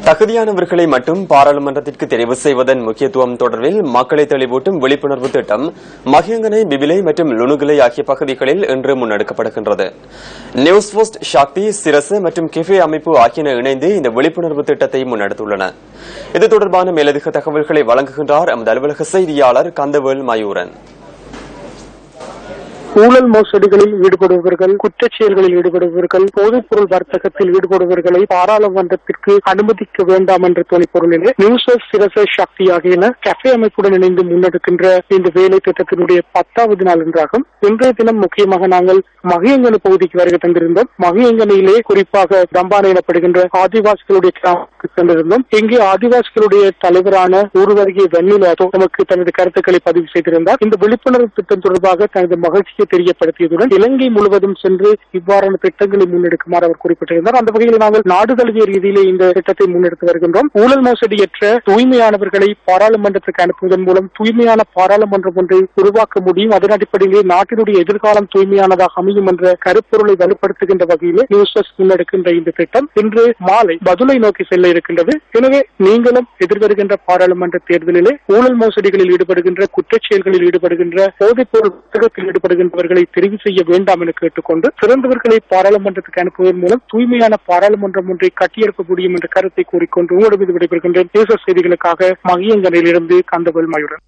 தகுதியானவர்களை மட்டும் பாராளுமன்றத்திற்கு தெரிவு செய்வதன் முக்கியத்துவம் தொடர்பில் மக்களை தெளிவூட்டும் விழிப்புணர்வு திட்டம் மகியங்கனை, பிபிலை மற்றும் லுணுகுலை ஆகிய பகுதிகளில் இன்று முன்னெடுக்கப்படுகின்றது. நியூஸ் போஸ்ட், சக்தி, சிரச மற்றும் கெஃபே அமைப்பு ஆகியன இணைந்து இந்த விழிப்புணர்வு திட்டத்தை முன்னெடுத்துள்ளன. இது தொடர்பான மேலதிக தகவல்களை வழங்குகின்றார் எமது அலுவலக செய்தியாளர் கந்தவேல் மயூரன். ஊழல் மோசடிகளில் ஈடுபடுபவர்கள், குற்றச் செயல்களில் ஈடுபடுபவர்கள், போதைப் பொருள் வர்த்தகத்தில் ஈடுபடுபவர்களை பாராளுமன்றத்திற்கு அனுமதிக்க வேண்டாம் என்ற துணைப்பொருளிலே நியூஸ், சிரச, சக்தி ஆகியன கஃபே அமைப்புடன் இணைந்து முன்னெடுக்கின்ற இந்த வேலை திட்டத்தினுடைய 10வது நாள் என்றாகும். இன்றைய தினம் முக்கியமாக நாங்கள் மகியங்கனு பகுதிக்கு வருகை தந்திருந்தோம். மகியங்கனையிலே குறிப்பாக தம்பானை எனப்படுகின்ற ஆதிவாசிகளுடைய கிராமத்துக்கு சென்றிருந்தோம். இங்கே ஆதிவாசிகளுடைய தலைவரான ஊர்வருகே வெண்ணிலாதோ நமக்கு தனது கருத்துக்களை பதிவு செய்திருந்தார். இந்த விழிப்புணர்வு திட்டம் தொடர்பாக தனது மகிழ்ச்சியை தெரியப்படுத்தியதுடன் இலங்கை முழுவதும் சென்று இவ்வாறான திட்டங்களை முன்னெடுக்குமாறு அவர் குறிப்பிட்டிருந்தார். அந்த வகையில் நாங்கள் நாடு தழுவிய ரீதியிலே இந்த திட்டத்தை முன்னெடுத்து வருகின்றோம். ஊழல் மோசடியற்ற தூய்மையானவர்களை பாராளுமன்றத்துக்கு அனுப்புவதன் மூலம் தூய்மையான பாராளுமன்றம் ஒன்றை உருவாக்க முடியும். அதன் அடிப்படையிலே நாட்டினுடைய எதிர்காலம் தூய்மையானதாக அமையும் என்ற கருப்பொருளை வலுப்படுத்துகின்ற வகையிலே நியூஸ் முன்னெடுக்கின்ற இந்த திட்டம் இன்று மாலை பதுளை நோக்கி செல்ல இருக்கின்றது. எனவே நீங்களும் எதிர்வருகின்ற பாராளுமன்ற தேர்தலிலே ஊழல் மோசடிகளில் ஈடுபடுகின்ற, குற்றச் செயல்களில் ஈடுபடுகின்ற, போதைப் பொருள் வர்த்தகத்தில் ஈடுபடுகின்றவர்களை தெரிவு செய்ய வேண்டாம் என கேட்டுக்கொண்டு சிறந்தவர்களை பாராளுமன்றத்துக்கு அனுப்புவதன் மூலம் தூய்மையான பாராளுமன்றம் ஒன்றை கட்டியெழுப்ப முடியும் என்ற கருத்தை கூறிக்கொண்டு உங்களிடம் விடைபெறுகின்றேன். தேச செய்திகளுக்காக மகியங்கனிலிருந்து கந்தவேல் மயூரன்.